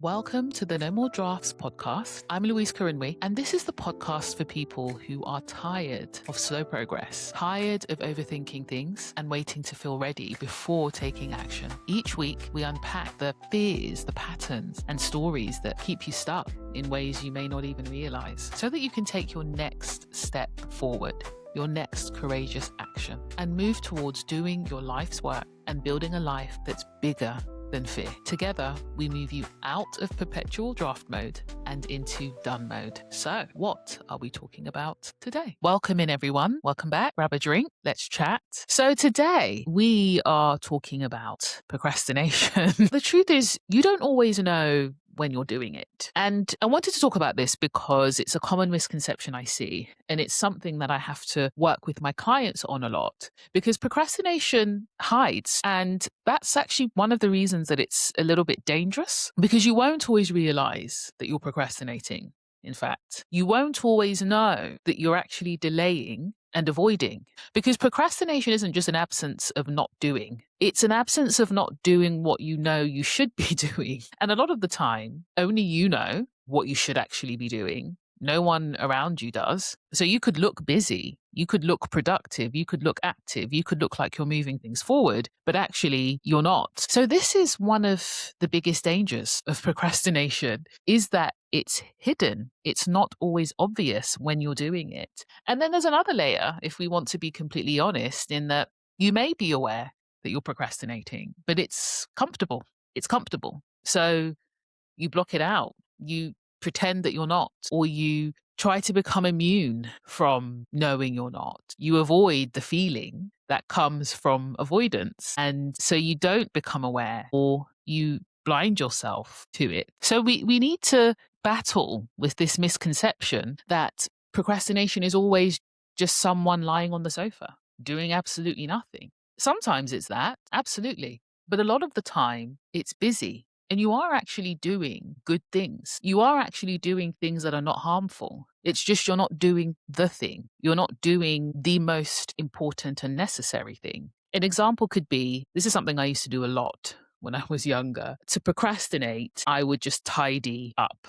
Welcome to the No More Drafts podcast. I'm Louise Corinwe, and this is the podcast for people who are tired of slow progress, tired of overthinking things and waiting to feel ready before taking action. Each week, we unpack the fears, the patterns, and stories that keep you stuck in ways you may not even realize, so that you can take your next step forward, your next courageous action, and move towards doing your life's work and building a life that's bigger than fear. Together, we move you out of perpetual draft mode and into done mode. So, what are we talking about today? Welcome in, everyone. Welcome back. Grab a drink. Let's chat. So today, we are talking about procrastination. The truth is, you don't always know when you're doing it. And I wanted to talk about this because it's a common misconception I see. And it's something that I have to work with my clients on a lot because procrastination hides. And that's actually one of the reasons that it's a little bit dangerous because you won't always realize that you're procrastinating. In fact, you won't always know that you're actually delaying and avoiding because procrastination isn't just an absence of not doing. It's an absence of not doing what you know you should be doing. And a lot of the time, only you know what you should actually be doing. No one around you does. So you could look busy, you could look productive, you could look active, you could look like you're moving things forward, but actually you're not. So this is one of the biggest dangers of procrastination is that it's hidden. It's not always obvious when you're doing it. And then there's another layer, if we want to be completely honest, in that you may be aware that you're procrastinating, but it's comfortable. It's comfortable. So you block it out. You pretend that you're not, or you try to become immune from knowing you're not. You avoid the feeling that comes from avoidance. And so you don't become aware or you blind yourself to it. So we need to battle with this misconception that procrastination is always just someone lying on the sofa doing absolutely nothing. Sometimes it's that, absolutely. But a lot of the time it's busy. And you are actually doing good things. You are actually doing things that are not harmful. It's just you're not doing the thing. You're not doing the most important and necessary thing. An example could be, this is something I used to do a lot when I was younger. To procrastinate, I would just tidy up.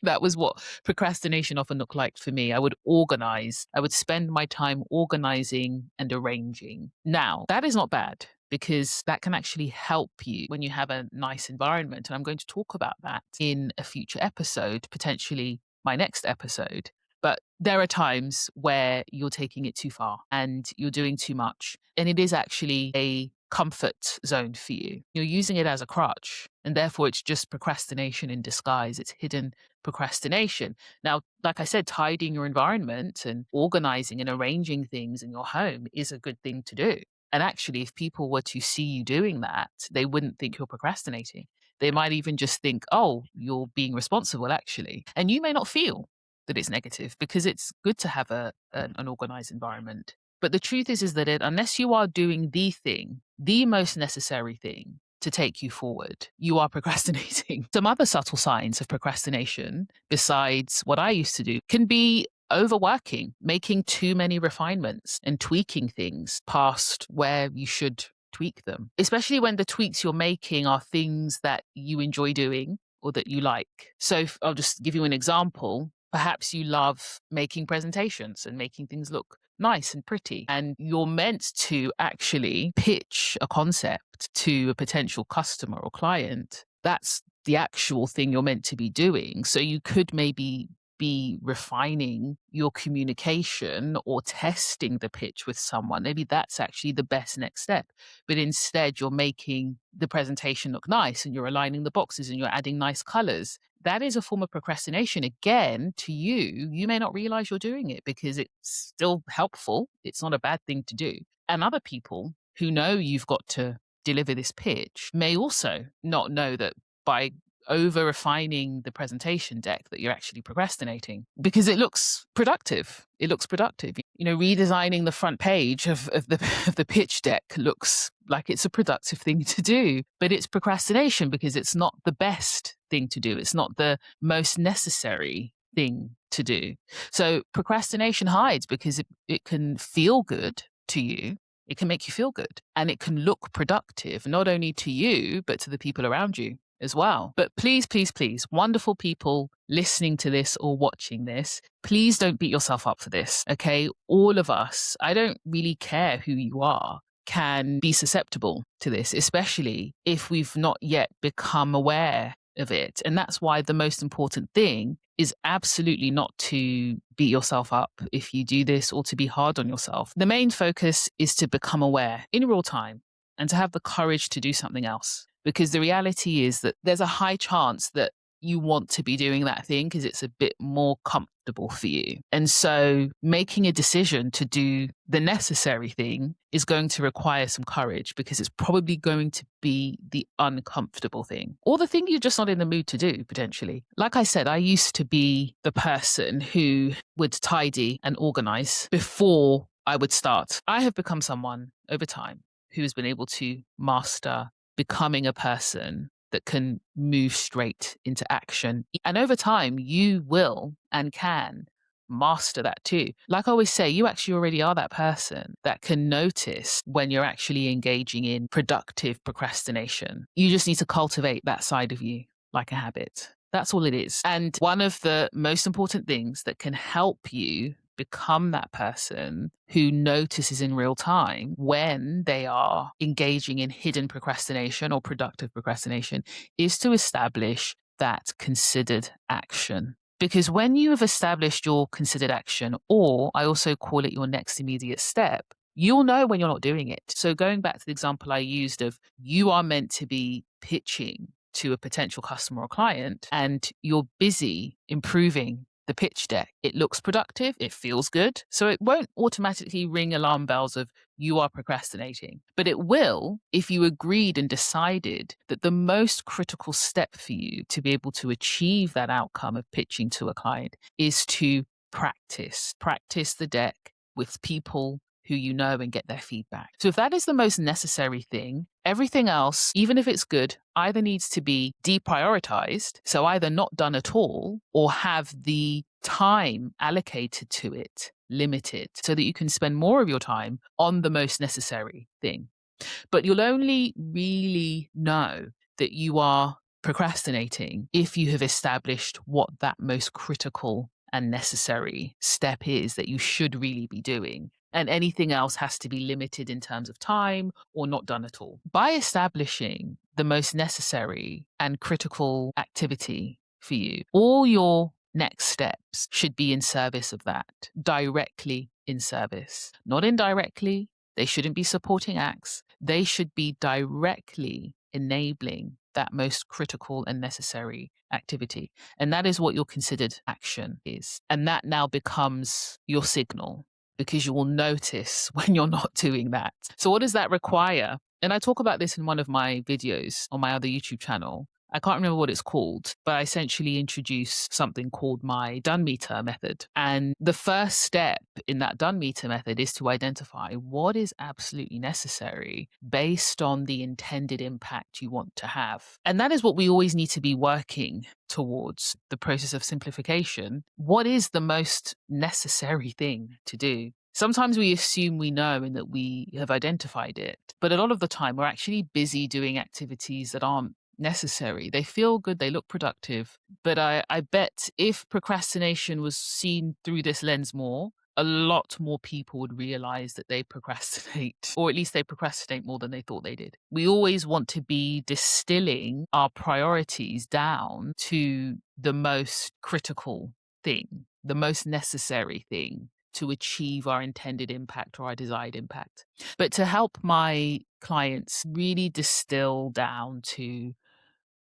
That was what procrastination often looked like for me. I would organize. I would spend my time organizing and arranging. Now, that is not bad because that can actually help you when you have a nice environment. And I'm going to talk about that in a future episode, potentially my next episode. But there are times where you're taking it too far and you're doing too much. And it is actually a comfort zone for you. You're using it as a crutch. And therefore, it's just procrastination in disguise. It's hidden procrastination. Now, like I said, tidying your environment and organizing and arranging things in your home is a good thing to do. And actually, if people were to see you doing that, they wouldn't think you're procrastinating. They might even just think, oh, you're being responsible, actually. And you may not feel that it's negative because it's good to have an organized environment. But the truth is that unless you are doing the thing, the most necessary thing to take you forward, you are procrastinating. Some other subtle signs of procrastination, besides what I used to do, can be overworking, making too many refinements and tweaking things past where you should tweak them, especially when the tweaks you're making are things that you enjoy doing or that you like. So I'll just give you an example. Perhaps you love making presentations and making things look nice and pretty, and you're meant to actually pitch a concept to a potential customer or client. That's the actual thing you're meant to be doing. So you could maybe be refining your communication or testing the pitch with someone. Maybe that's actually the best next step. But instead, you're making the presentation look nice and you're aligning the boxes and you're adding nice colors. That is a form of procrastination. Again, to you, you may not realize you're doing it because it's still helpful. It's not a bad thing to do. And other people who know you've got to deliver this pitch may also not know that by over refining the presentation deck that you're actually procrastinating because it looks productive. It looks productive. You know, redesigning the front page of the pitch deck looks like it's a productive thing to do, but it's procrastination because it's not the best thing to do. It's not the most necessary thing to do. So procrastination hides because it can feel good to you. It can make you feel good and it can look productive, not only to you, but to the people around you. as well. But please, please, please, wonderful people listening to this or watching this, please don't beat yourself up for this. Okay. All of us, I don't really care who you are, can be susceptible to this, especially if we've not yet become aware of it. And that's why the most important thing is absolutely not to beat yourself up if you do this or to be hard on yourself. The main focus is to become aware in real time and to have the courage to do something else. Because the reality is that there's a high chance that you want to be doing that thing because it's a bit more comfortable for you. And so making a decision to do the necessary thing is going to require some courage because it's probably going to be the uncomfortable thing or the thing you're just not in the mood to do, potentially. Like I said, I used to be the person who would tidy and organize before I would start. I have become someone over time who has been able to master becoming a person that can move straight into action. And over time, you will and can master that too. Like I always say, you actually already are that person that can notice when you're actually engaging in productive procrastination. You just need to cultivate that side of you like a habit. That's all it is. And one of the most important things that can help you become that person who notices in real time when they are engaging in hidden procrastination or productive procrastination is to establish that considered action. Because when you have established your considered action, or I also call it your next immediate step, you'll know when you're not doing it. So going back to the example I used of you are meant to be pitching to a potential customer or client and you're busy improving the pitch deck. It looks productive. It feels good. So it won't automatically ring alarm bells of you are procrastinating, but it will if you agreed and decided that the most critical step for you to be able to achieve that outcome of pitching to a client is to practice the deck with people who you know and get their feedback. So if that is the most necessary thing, everything else, even if it's good, either needs to be deprioritized, so either not done at all, or have the time allocated to it limited so that you can spend more of your time on the most necessary thing. But you'll only really know that you are procrastinating if you have established what that most critical and necessary step is that you should really be doing. And anything else has to be limited in terms of time or not done at all. By establishing the most necessary and critical activity for you, all your next steps should be in service of that, directly in service, not indirectly. They shouldn't be supporting acts. They should be directly enabling that most critical and necessary activity. And that is what your considered action is. And that now becomes your signal because you will notice when you're not doing that. So what does that require? And I talk about this in one of my videos on my other YouTube channel. I can't remember what it's called, but I essentially introduce something called my done meter method. And the first step in that done meter method is to identify what is absolutely necessary based on the intended impact you want to have. And that is what we always need to be working towards, the process of simplification. What is the most necessary thing to do? Sometimes we assume we know and that we have identified it, but a lot of the time we're actually busy doing activities that aren't necessary. They feel good, they look productive, but I bet if procrastination was seen through this lens more, a lot more people would realize that they procrastinate, or at least they procrastinate more than they thought they did. We always want to be distilling our priorities down to the most critical thing, the most necessary thing to achieve our intended impact or our desired impact. But to help my clients really distill down to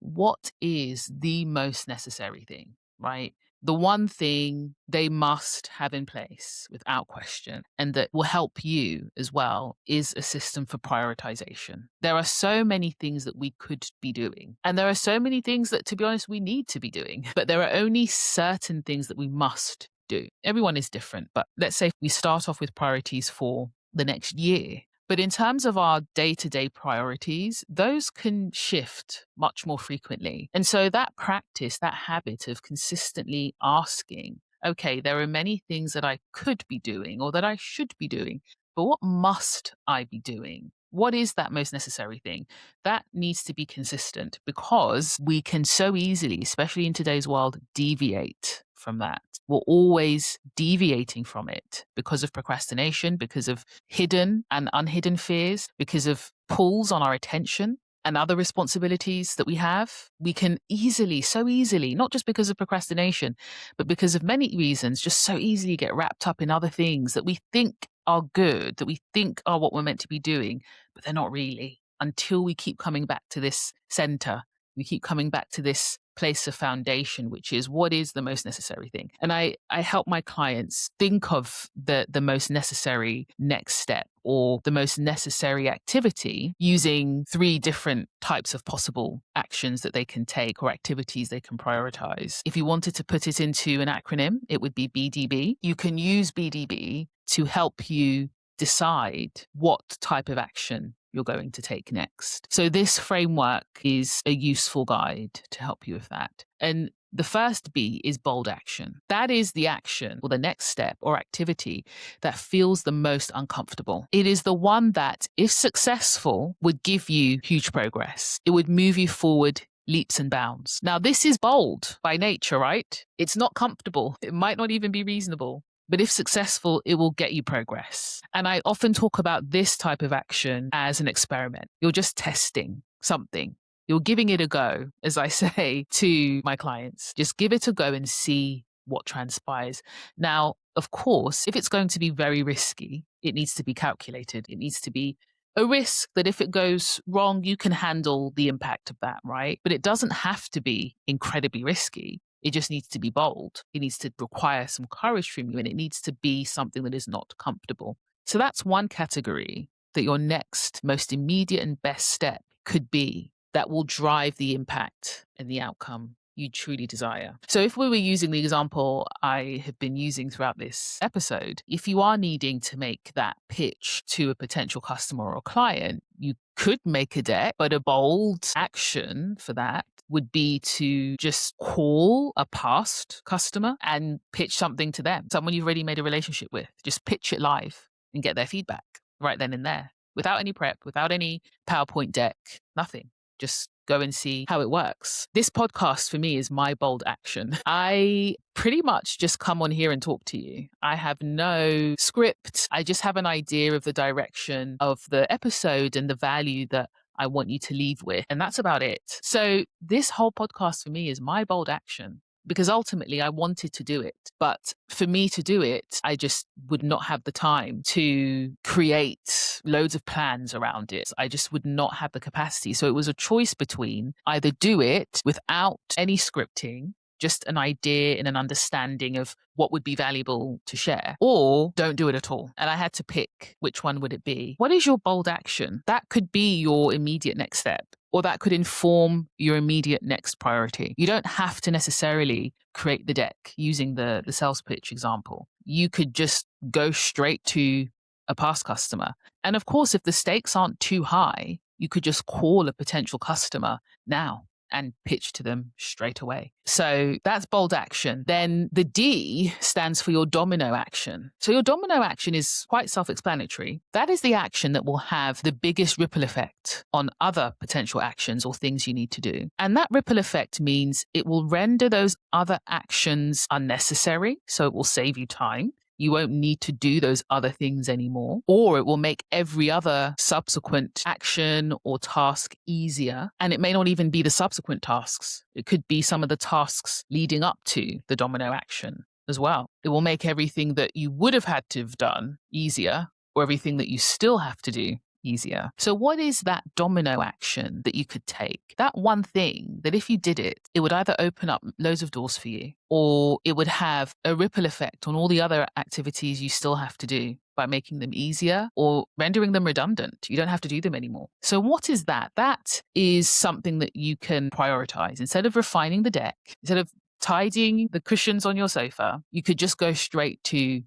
what is the most necessary thing, right? The one thing they must have in place without question, and that will help you as well, is a system for prioritization. There are so many things that we could be doing, and there are so many things that, to be honest, we need to be doing, but there are only certain things that we must do. Everyone is different, but let's say we start off with priorities for the next year. But in terms of our day-to-day priorities, those can shift much more frequently. And so that practice, that habit of consistently asking, okay, there are many things that I could be doing or that I should be doing, but what must I be doing? What is that most necessary thing? That needs to be consistent because we can so easily, especially in today's world, deviate from that. We're always deviating from it because of procrastination, because of hidden and unhidden fears, because of pulls on our attention and other responsibilities that we have. We can easily, so easily, not just because of procrastination, but because of many reasons, just so easily get wrapped up in other things that we think are good, that we think are what we're meant to be doing, but they're not really, until we keep coming back to this center. We keep coming back to this place of foundation, which is what is the most necessary thing. And I help my clients think of the most necessary next step or the most necessary activity using 3 different types of possible actions that they can take or activities they can prioritize. If you wanted to put it into an acronym, it would be BDB. You can use BDB to help you decide what type of action you're going to take next. So this framework is a useful guide to help you with that. And the first B is bold action. That is the action or the next step or activity that feels the most uncomfortable. It is the one that, if successful, would give you huge progress. It would move you forward leaps and bounds. Now, this is bold by nature, right? It's not comfortable. It might not even be reasonable. But if successful, it will get you progress. And I often talk about this type of action as an experiment. You're just testing something. You're giving it a go, as I say to my clients. Just give it a go and see what transpires. Now, of course, if it's going to be very risky, it needs to be calculated. It needs to be a risk that if it goes wrong, you can handle the impact of that, right? But it doesn't have to be incredibly risky. It just needs to be bold. It needs to require some courage from you, and it needs to be something that is not comfortable. So that's one category that your next most immediate and best step could be that will drive the impact and the outcome you truly desire. So if we were using the example I have been using throughout this episode, if you are needing to make that pitch to a potential customer or client, you could make a deck, but a bold action for that would be to just call a past customer and pitch something to them, someone you've already made a relationship with. Just pitch it live and get their feedback right then and there, without any prep, without any PowerPoint deck, nothing. Just go and see how it works. This podcast for me is my bold action. I pretty much just come on here and talk to you. I have no script. I just have an idea of the direction of the episode and the value that I want you to leave with. And that's about it. So this whole podcast for me is my bold action, because ultimately I wanted to do it. But for me to do it, I just would not have the time to create loads of plans around it. I just would not have the capacity. So it was a choice between either do it without any scripting, just an idea and an understanding of what would be valuable to share, or don't do it at all. And I had to pick which one would it be. What is your bold action? That could be your immediate next step, or that could inform your immediate next priority. You don't have to necessarily create the deck using the sales pitch example. You could just go straight to a past customer. And of course, if the stakes aren't too high, you could just call a potential customer now and pitch to them straight away. So that's bold action. Then the D stands for your domino action. So your domino action is quite self-explanatory. That is the action that will have the biggest ripple effect on other potential actions or things you need to do. And that ripple effect means it will render those other actions unnecessary. So it will save you time. You won't need to do those other things anymore, or it will make every other subsequent action or task easier. And it may not even be the subsequent tasks. It could be some of the tasks leading up to the domino action as well. It will make everything that you would have had to have done easier, or everything that you still have to do easier. So what is that domino action that you could take? That one thing that if you did it, it would either open up loads of doors for you, or it would have a ripple effect on all the other activities you still have to do by making them easier or rendering them redundant. You don't have to do them anymore. So what is that? That is something that you can prioritize. Instead of refining the deck, instead of tidying the cushions on your sofa, you could just go straight to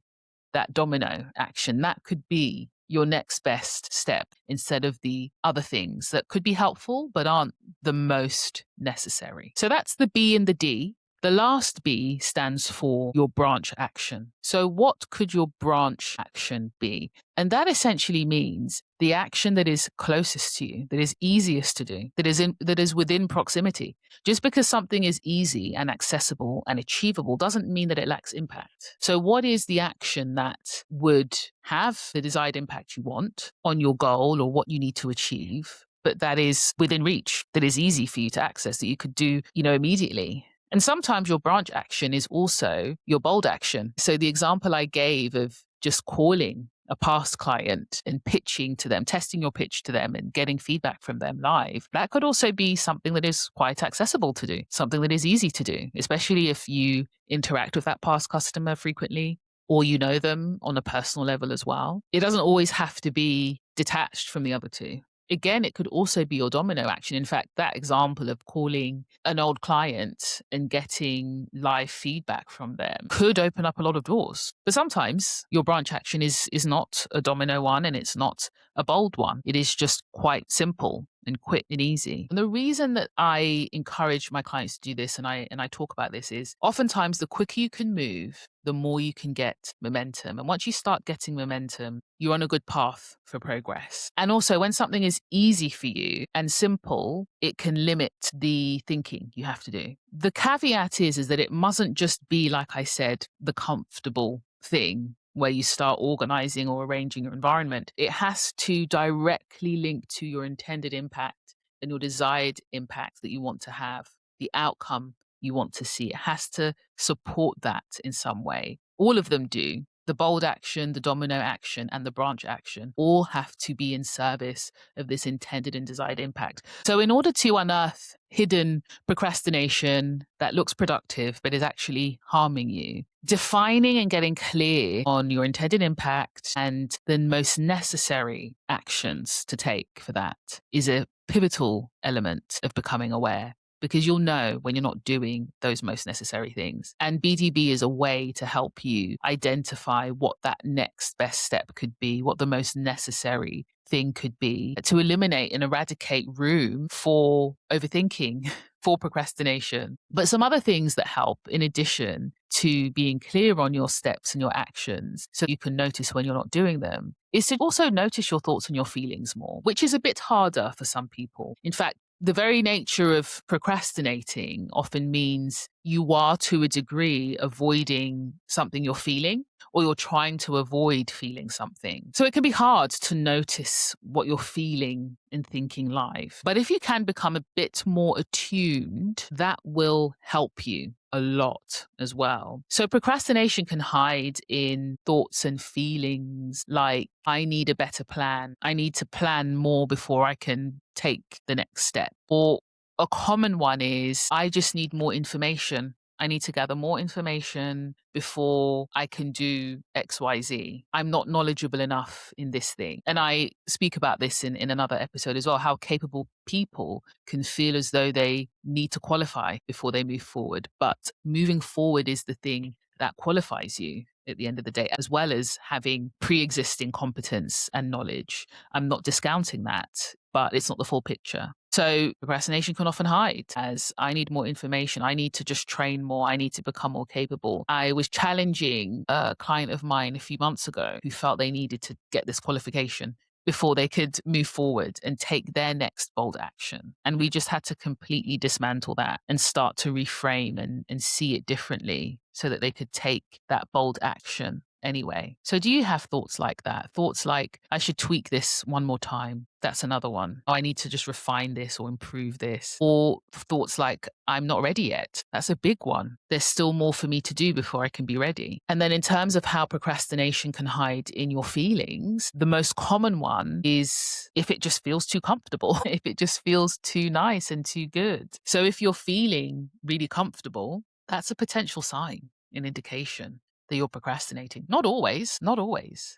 that domino action. That could be your next best step instead of the other things that could be helpful but aren't the most necessary. So that's the B and the D. The last B stands for your branch action. So what could your branch action be? And that essentially means the action that is closest to you, that is easiest to do, that is within proximity. Just because something is easy and accessible and achievable doesn't mean that it lacks impact. So what is the action that would have the desired impact you want on your goal or what you need to achieve, but that is within reach, that is easy for you to access, that you could do, immediately? And sometimes your branch action is also your bold action. So the example I gave of just calling a past client and pitching to them, testing your pitch to them and getting feedback from them live, that could also be something that is quite accessible to do, something that is easy to do, especially if you interact with that past customer frequently or you know them on a personal level as well. It doesn't always have to be detached from the other two. Again, it could also be your domino action. In fact, that example of calling an old client and getting live feedback from them could open up a lot of doors. But sometimes your branch action is not a domino one and it's not a bold one. It is just quite simple and quick and easy. And the reason that I encourage my clients to do this and I talk about this is oftentimes the quicker you can move, the more you can get momentum. And once you start getting momentum, you're on a good path for progress. And also, when something is easy for you and simple, it can limit the thinking you have to do. The caveat is that it mustn't just be, like I said, the comfortable thing where you start organizing or arranging your environment. It has to directly link to your intended impact and your desired impact that you want to have, the outcome you want to see. It has to support that in some way. All of them do. The bold action, the domino action, and the branch action all have to be in service of this intended and desired impact. So in order to unearth hidden procrastination that looks productive but is actually harming you, defining and getting clear on your intended impact and the most necessary actions to take for that is a pivotal element of becoming aware, because you'll know when you're not doing those most necessary things. And BDB is a way to help you identify what that next best step could be, what the most necessary thing could be to eliminate and eradicate room for overthinking, for procrastination. But some other things that help, in addition to being clear on your steps and your actions so you can notice when you're not doing them, is to also notice your thoughts and your feelings more, which is a bit harder for some people. In fact, the very nature of procrastinating often means you are, to a degree, avoiding something you're feeling, or you're trying to avoid feeling something. So it can be hard to notice what you're feeling and thinking live. But if you can become a bit more attuned, that will help you a lot as well. So procrastination can hide in thoughts and feelings like, I need a better plan. I need to plan more before I can take the next step. Or a common one is, I just need more information. I need to gather more information before I can do XYZ. I'm not knowledgeable enough in this thing. And I speak about this in another episode as well, how capable people can feel as though they need to qualify before they move forward. But moving forward is the thing that qualifies you at the end of the day, as well as having pre-existing competence and knowledge. I'm not discounting that, but it's not the full picture. So procrastination can often hide as, I need more information. I need to just train more. I need to become more capable. I was challenging a client of mine a few months ago who felt they needed to get this qualification before they could move forward and take their next bold action. And we just had to completely dismantle that and start to reframe and see it differently so that they could take that bold action anyway. So do you have thoughts like that? Thoughts like, I should tweak this one more time. That's another one. Oh, I need to just refine this or improve this. Or thoughts like, I'm not ready yet. That's a big one. There's still more for me to do before I can be ready. And then in terms of how procrastination can hide in your feelings, the most common one is if it just feels too comfortable, if it just feels too nice and too good. So if you're feeling really comfortable, that's a potential sign, an indication that you're procrastinating. Not always,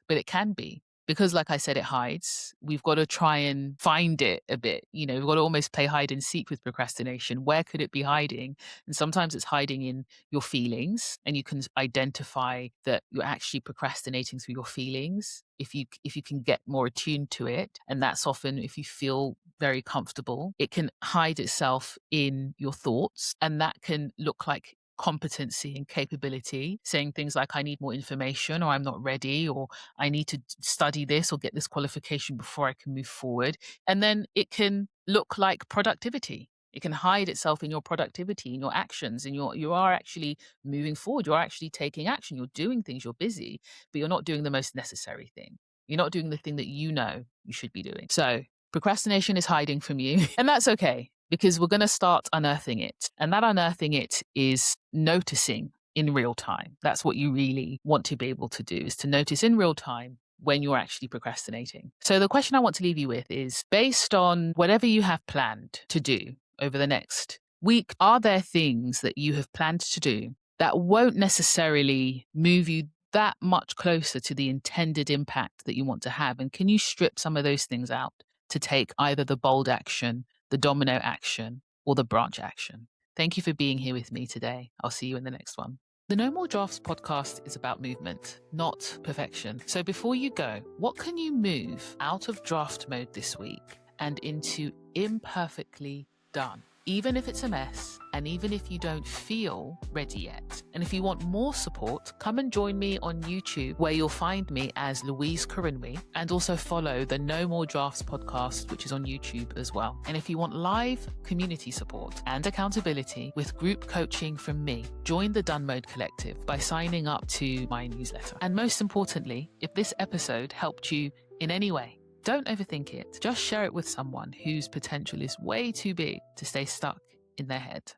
but it can be. Because like I said, it hides. We've got to try and find it a bit. We've got to almost play hide and seek with procrastination. Where could it be hiding? And sometimes it's hiding in your feelings, and you can identify that you're actually procrastinating through your feelings if you can get more attuned to it. And that's often if you feel very comfortable. It can hide itself in your thoughts, and that can look like competency and capability, saying things like, I need more information, or I'm not ready, or I need to study this or get this qualification before I can move forward. And then it can look like productivity. It can hide itself in your productivity, in your actions, and you are actually moving forward. You're actually taking action. You're doing things. You're busy, but you're not doing the most necessary thing. You're not doing the thing that you know you should be doing. So procrastination is hiding from you, and that's okay because we're going to start unearthing it. And that unearthing it is noticing in real time. That's what you really want to be able to do, is to notice in real time when you're actually procrastinating. So the question I want to leave you with is, based on whatever you have planned to do over the next week, are there things that you have planned to do that won't necessarily move you that much closer to the intended impact that you want to have? And can you strip some of those things out to take either the bold action, the domino action, or the branch action? Thank you for being here with me today. I'll see you in the next one. The No More Drafts podcast is about movement, not perfection. So before you go, what can you move out of draft mode this week and into imperfectly done? Even if it's a mess, and even if you don't feel ready yet. And if you want more support, come and join me on YouTube, where you'll find me as Louise Corinwe, and also follow the No More Drafts podcast, which is on YouTube as well. And if you want live community support and accountability with group coaching from me, join the Done Mode Collective by signing up to my newsletter. And most importantly, if this episode helped you in any way, don't overthink it. Just share it with someone whose potential is way too big to stay stuck in their head.